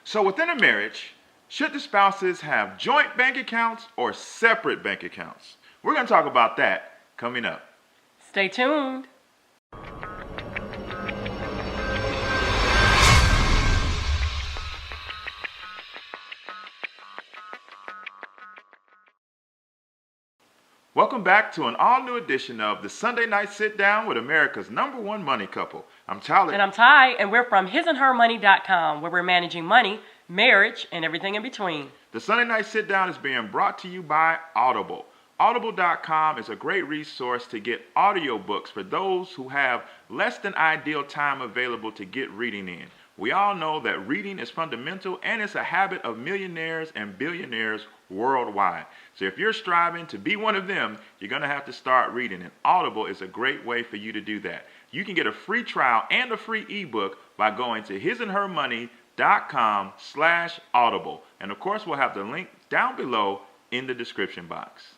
So within a marriage, should the spouses have joint bank accounts or separate bank accounts? We're going to talk about that coming up. Stay tuned. Welcome back to an all-new edition of the Sunday Night Sit-Down with America's #1 money couple. I'm Tyler. And I'm Ty, and we're from hisandhermoney.com, where we're managing money, marriage, and everything in between. The Sunday Night Sit-Down is being brought to you by Audible. Audible.com is a great resource to get audiobooks for those who have less than ideal time available to get reading in. We all know that reading is fundamental and it's a habit of millionaires and billionaires worldwide. So if you're striving to be one of them, you're going to have to start reading. And Audible is a great way for you to do that. You can get a free trial and a free ebook by going to hisandhermoney.com/audible. And of course, we'll have the link down below in the description box.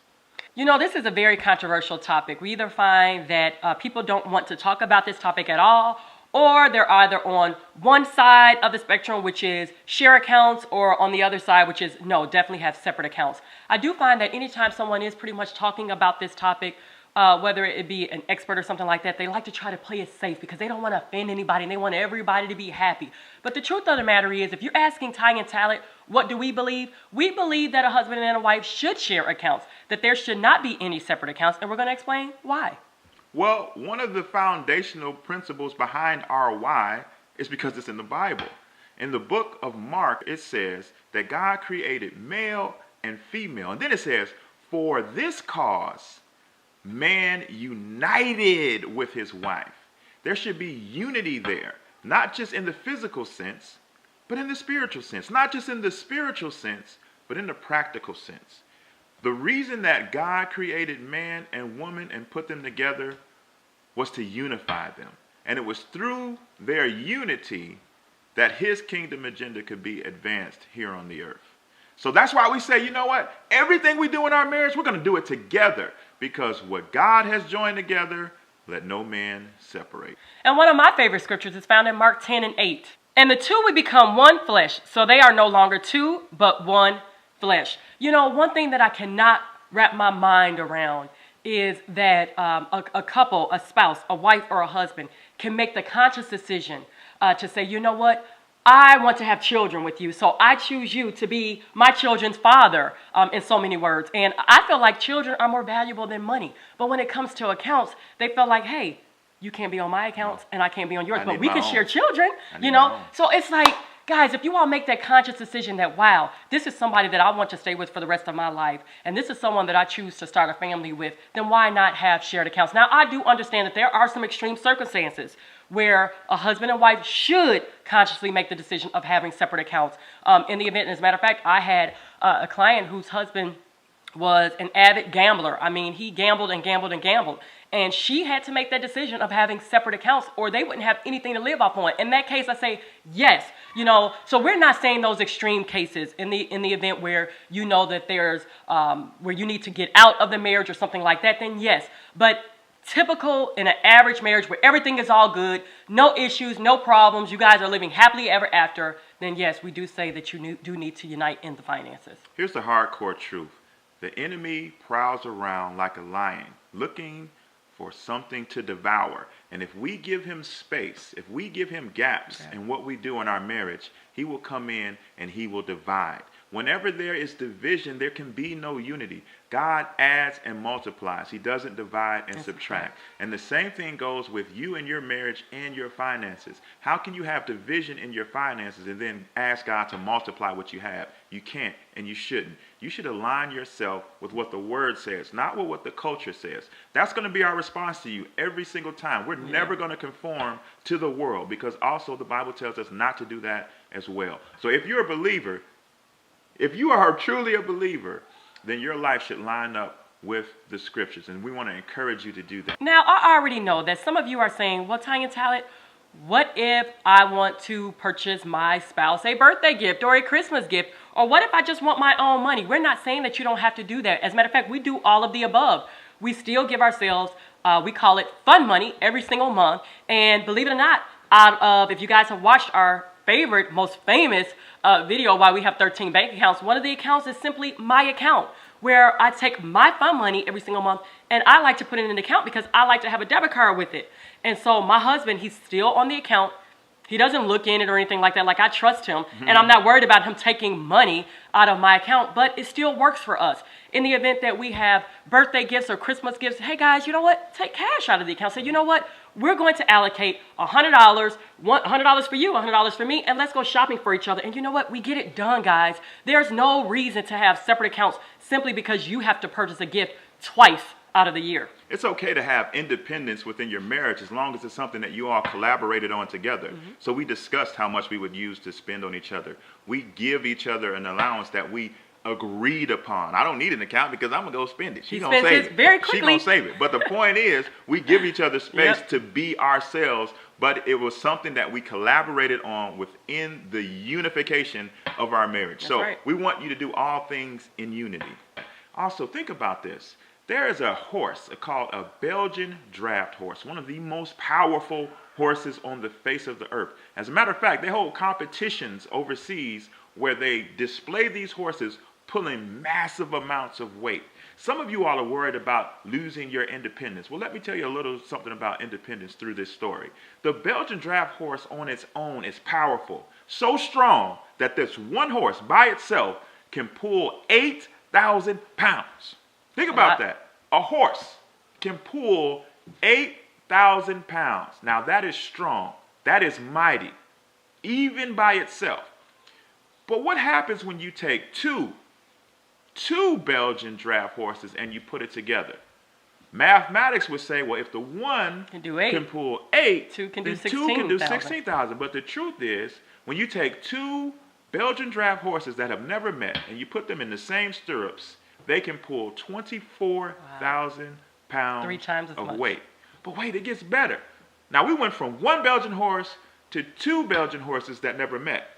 You know, this is a very controversial topic. We either find that people don't want to talk about this topic at all, or they're either on one side of the spectrum, which is share accounts, or on the other side, which is no, definitely have separate accounts. I do find that anytime someone is pretty much talking about this topic, whether it be an expert or something like that, they like to try to play it safe because they don't want to offend anybody and they want everybody to be happy. But the truth of the matter is, if you're asking Ty and Talent, what do we believe? We believe that a husband and a wife should share accounts, that there should not be any separate accounts, and we're going to explain why. Well, one of the foundational principles behind our why is because it's in the Bible. In the book of Mark, it says that God created male and female. And then it says, for this cause, man united with his wife. There should be unity there, not just in the physical sense, but in the spiritual sense. Not just in the spiritual sense, but in the practical sense. The reason that God created man and woman and put them together was to unify them. And it was through their unity that his kingdom agenda could be advanced here on the earth. So that's why we say, you know what? Everything we do in our marriage, we're going to do it together. Because what God has joined together, let no man separate. And one of my favorite scriptures is found in Mark 10:8. And the two will become one flesh, so they are no longer two, but one flesh. You know, one thing that I cannot wrap my mind around is that a couple, a spouse, a wife or a husband can make the conscious decision to say, you know what? I want to have children with you, so I choose you to be my children's father, in so many words. And I feel like children are more valuable than money. But when it comes to accounts, they feel like, hey, you can't be on my accounts and I can't be on yours, but we can share children, you know? So it's like, guys, if you all make that conscious decision that, wow, this is somebody that I want to stay with for the rest of my life, and this is someone that I choose to start a family with, then why not have shared accounts? Now, I do understand that there are some extreme circumstances where a husband and wife should consciously make the decision of having separate accounts. In the event, as a matter of fact, I had a client whose husband was an avid gambler. I mean, he gambled and gambled and gambled. And she had to make that decision of having separate accounts or they wouldn't have anything to live off on. In that case, I say, yes, you know, so we're not saying those extreme cases in the event where you know that there's, where you need to get out of the marriage or something like that, then yes. But typical in an average marriage where everything is all good, no issues, no problems, you guys are living happily ever after, then yes, we do say that you do need to unite in the finances. Here's the hardcore truth. The enemy prowls around like a lion, looking for something to devour. And if we give him space, if we give him gaps in what we do in our marriage, he will come in and he will divide. Whenever there is division, there can be no unity. God adds and multiplies. He doesn't divide and subtract. And the same thing goes with you and your marriage and your finances. How can you have division in your finances and then ask God to multiply what you have? You can't and you shouldn't. You should align yourself with what the word says, not with what the culture says. That's going to be our response to you every single time. We're never going to conform to the world because also the Bible tells us not to do that as well. So if you're a believer, if you are truly a believer, then your life should line up with the scriptures. And we want to encourage you to do that. Now, I already know that some of you are saying, well, Ty and Talent, what if I want to purchase my spouse a birthday gift or a Christmas gift? Or what if I just want my own money? We're not saying that you don't have to do that. As a matter of fact, we do all of the above. We still give ourselves, we call it fun money every single month. And believe it or not, out of, if you guys have watched our favorite, most famous video why we have 13 bank accounts. One of the accounts is simply my account, where I take my fun money every single month and I like to put it in an account because I like to have a debit card with it. And so my husband, he's still on the account. He doesn't look in it or anything like that. Like, I trust him, and I'm not worried about him taking money out of my account, but it still works for us. In the event that we have birthday gifts or Christmas gifts, hey guys, you know what? Take cash out of the account. Say, you know what? We're going to allocate $100, $100 for you, $100 for me, and let's go shopping for each other. And you know what? We get it done, guys. There's no reason to have separate accounts simply because you have to purchase a gift twice out of the year. It's okay to have independence within your marriage as long as it's something that you all collaborated on together. So we discussed how much we would use to spend on each other. We give each other an allowance that we agreed upon. I don't need an account because I'm going to go spend it. She's going to save it. Very quickly. She's going to save it. But the point is, we give each other space to be ourselves, but it was something that we collaborated on within the unification of our marriage. That's so right. we want you to do all things in unity. Also, think about this. There is a horse called a Belgian draft horse, one of the most powerful horses on the face of the earth. As a matter of fact, they hold competitions overseas where they display these horses pulling massive amounts of weight. Some of you all are worried about losing your independence. Well, let me tell you a little something about independence through this story. The Belgian draft horse on its own is powerful, so strong that this one horse by itself can pull 8,000 pounds. Think about that. A horse can pull 8,000 pounds. Now that is strong. That is mighty, even by itself. But what happens when you take two Belgian draft horses and you put it together? Mathematics would say, well, if the one can pull 8, two can then do 2 can do 16,000. 16,000. But the truth is, when you take two Belgian draft horses that have never met and you put them in the same stirrups, they can pull 24,000 pounds 3 times as of much weight. But wait, it gets better. Now we went from one Belgian horse to 2 Belgian horses that never met.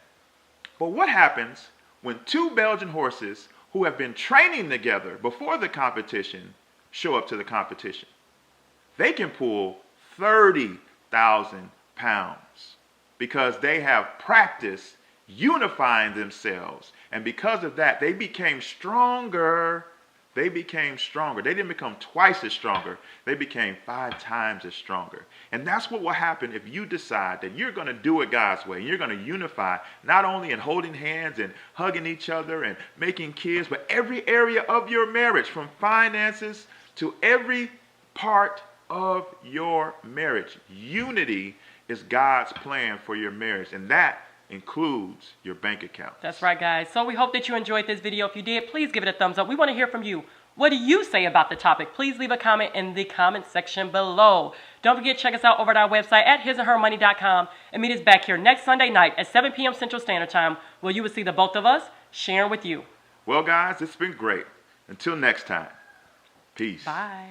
But what happens when 2 Belgian horses who have been training together before the competition show up to the competition? They can pull 30,000 pounds because they have practiced unifying themselves. And because of that, they became stronger. They became stronger. They didn't become twice as stronger. They became 5 times as stronger. And that's what will happen if you decide that you're going to do it God's way. You're going to unify, not only in holding hands and hugging each other and making kids, but every area of your marriage, from finances to every part of your marriage. Unity is God's plan for your marriage, and that includes your bank account. That's right, guys. So we hope that you enjoyed this video. If you did, please give it a thumbs up. We want to hear from you. What do you say about the topic? Please leave a comment in the comment section below. Don't forget, check us out over at our website at hisandhermoney.com and meet us back here next Sunday night at 7 p.m. Central Standard Time, where you will see the both of us sharing with you. Well, guys, it's been great. Until next time, peace. Bye.